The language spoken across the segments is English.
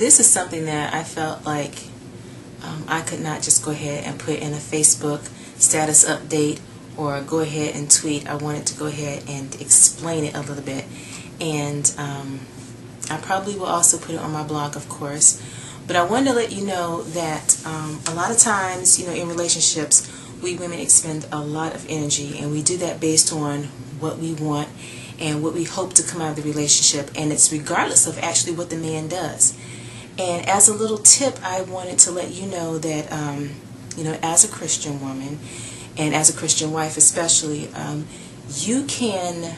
this is something that I felt like I could not just go ahead and put in a Facebook status update or go ahead and tweet. I wanted to go ahead and explain it a little bit. And I probably will also put it on my blog, of course. But I wanted to let you know that a lot of times, in relationships, we women expend a lot of energy, and we do that based on what we want and what we hope to come out of the relationship, and it's regardless of actually what the man does. And as a little tip, I wanted to let you know that, as a Christian woman, and as a Christian wife especially, you can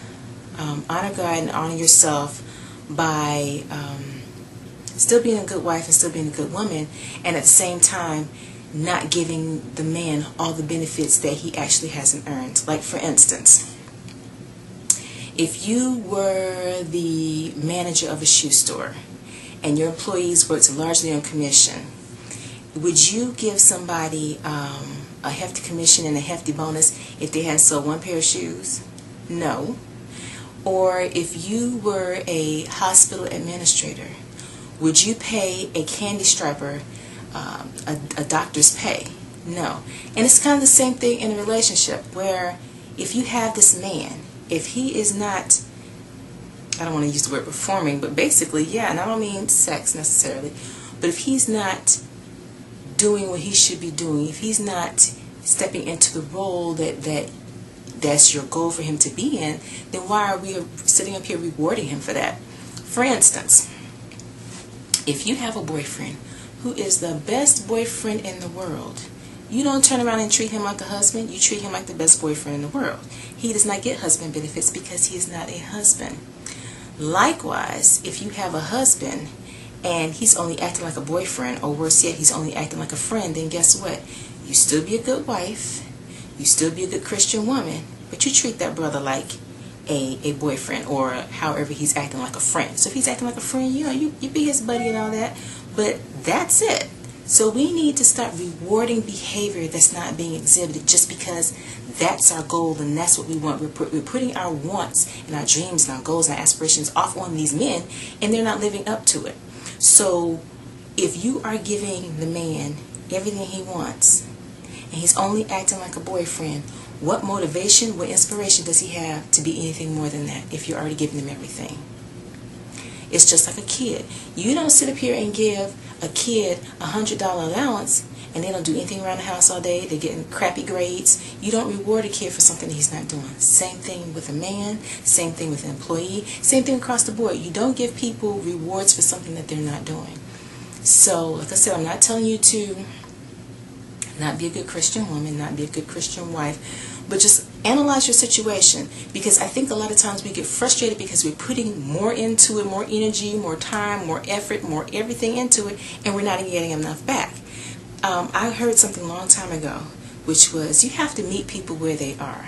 honor God and honor yourself by still being a good wife and still being a good woman, and at the same time not giving the man all the benefits that he actually hasn't earned. Like, for instance, if you were the manager of a shoe store and your employees worked largely on commission, would you give somebody a hefty commission and a hefty bonus if they had sold one pair of shoes? No. Or if you were a hospital administrator, would you pay a candy striper a doctor's pay? No. And it's kind of the same thing in a relationship, where if you have this man, if he is not, I don't want to use the word performing, but basically, yeah, and I don't mean sex necessarily, but if he's not doing what he should be doing, if he's not stepping into the role that's your goal for him to be in, then why are we sitting up here rewarding him for that? For instance, if you have a boyfriend who is the best boyfriend in the world, you don't turn around and treat him like a husband. You treat him like the best boyfriend in the world. He does not get husband benefits because he is not a husband. Likewise, if you have a husband and he's only acting like a boyfriend, or worse yet, he's only acting like a friend, then guess what? You still be a good wife, you still be a good Christian woman, but you treat that brother like a boyfriend, or however he's acting like a friend. So if he's acting like a friend, you be his buddy and all that, but that's it. So we need to start rewarding behavior that's not being exhibited just because that's our goal and that's what we want. We're putting our wants and our dreams and our goals and our aspirations off on these men, and they're not living up to it. So if you are giving the man everything he wants and he's only acting like a boyfriend, what motivation, what inspiration does he have to be anything more than that if you're already giving him everything? It's just like a kid. You don't sit up here and give a kid $100 allowance and they don't do anything around the house all day. They're getting crappy grades. You don't reward a kid for something that he's not doing. Same thing with a man. Same thing with an employee. Same thing across the board. You don't give people rewards for something that they're not doing. So, like I said, I'm not telling you to not be a good Christian woman, not be a good Christian wife, but just analyze your situation, because I think a lot of times we get frustrated because we're putting more into it, more energy, more time, more effort, more everything into it, and we're not getting enough back. I heard something a long time ago, which was you have to meet people where they are.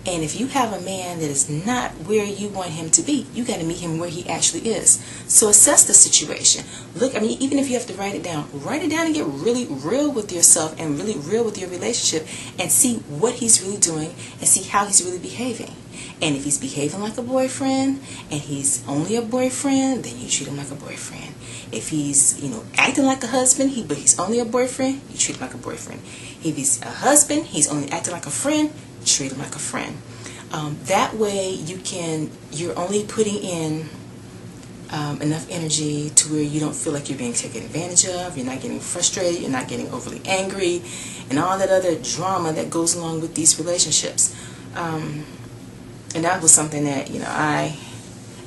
And if you have a man that is not where you want him to be, you got to meet him where he actually is. So assess the situation. Look, even if you have to write it down and get really real with yourself and really real with your relationship and see what he's really doing and see how he's really behaving. And if he's behaving like a boyfriend and he's only a boyfriend, then you treat him like a boyfriend. If he's, acting like a husband, but he's only a boyfriend, you treat him like a boyfriend. If he's a husband, he's only acting like a friend, treat him like a friend. That way you're only putting in enough energy to where you don't feel like you're being taken advantage of, you're not getting frustrated, you're not getting overly angry, and all that other drama that goes along with these relationships. And that was something that, I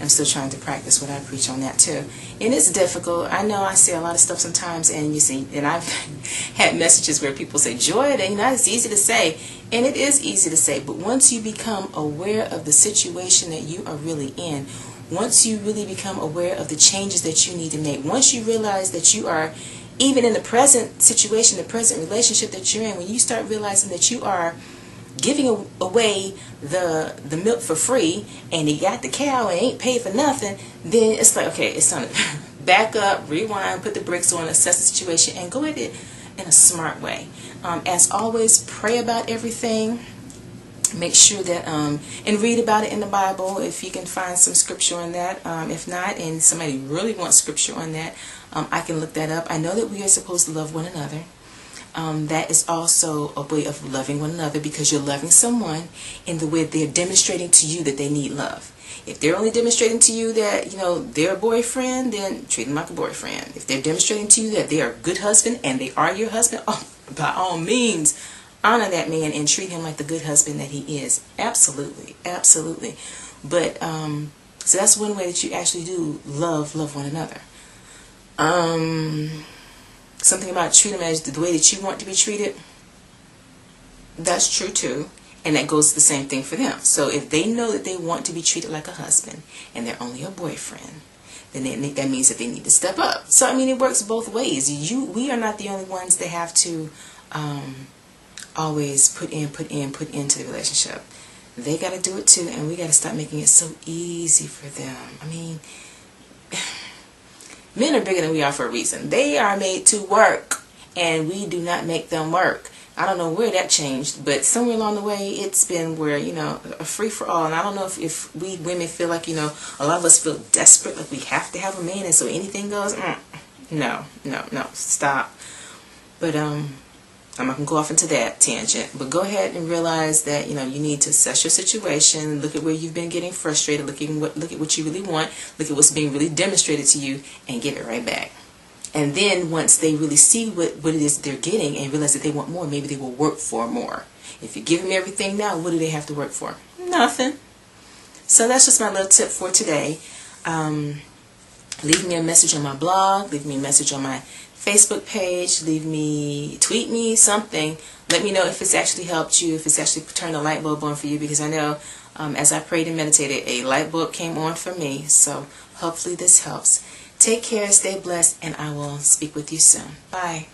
am still trying to practice what I preach on that too. And it's difficult. I know I say a lot of stuff sometimes, and I've had messages where people say, Joy, it's easy to say. And it is easy to say, but once you become aware of the situation that you are really in, once you really become aware of the changes that you need to make, once you realize that you are, even in the present situation, the present relationship that you're in, when you start realizing that you are giving away the milk for free and you got the cow and ain't paid for nothing, then it's like, okay, it's time to back up, rewind, put the brakes on, assess the situation, and go at it in a smart way. As always, pray about everything. Make sure that and read about it in the Bible if you can find some scripture on that. If not, and somebody really wants scripture on that, I can look that up. I know that we are supposed to love one another. That is also a way of loving one another, because you're loving someone in the way they're demonstrating to you that they need love. If they're only demonstrating to you that, they're a boyfriend, then treat them like a boyfriend. If they're demonstrating to you that they are a good husband and they are your husband, by all means, honor that man and treat him like the good husband that he is. Absolutely, absolutely. But so that's one way that you actually do love one another. Something about treat them as the way that you want to be treated. That's true too. And that goes the same thing for them. So if they know that they want to be treated like a husband and they're only a boyfriend, then that means that they need to step up. So I mean, it works both ways. We are not the only ones that have to always put into the relationship. They got to do it too, and we got to stop making it so easy for them. I mean, men are bigger than we are for a reason. They are made to work, and we do not make them work. I don't know where that changed, but somewhere along the way, it's been where, a free-for-all. And I don't know if we women feel like, a lot of us feel desperate, like we have to have a man, and so anything goes. No, stop. But I'm not going to go off into that tangent. But go ahead and realize that, you need to assess your situation, look at where you've been getting frustrated, look at what you really want, look at what's being really demonstrated to you, and give it right back. And then once they really see what it is they're getting and realize that they want more, maybe they will work for more. If you give them everything now, what do they have to work for? Nothing. So that's just my little tip for today. Leave me a message on my blog. Leave me a message on my Facebook page. Tweet me something. Let me know if it's actually helped you, if it's actually turned a light bulb on for you, because I know as I prayed and meditated, a light bulb came on for me. So hopefully this helps. Take care, stay blessed, and I will speak with you soon. Bye.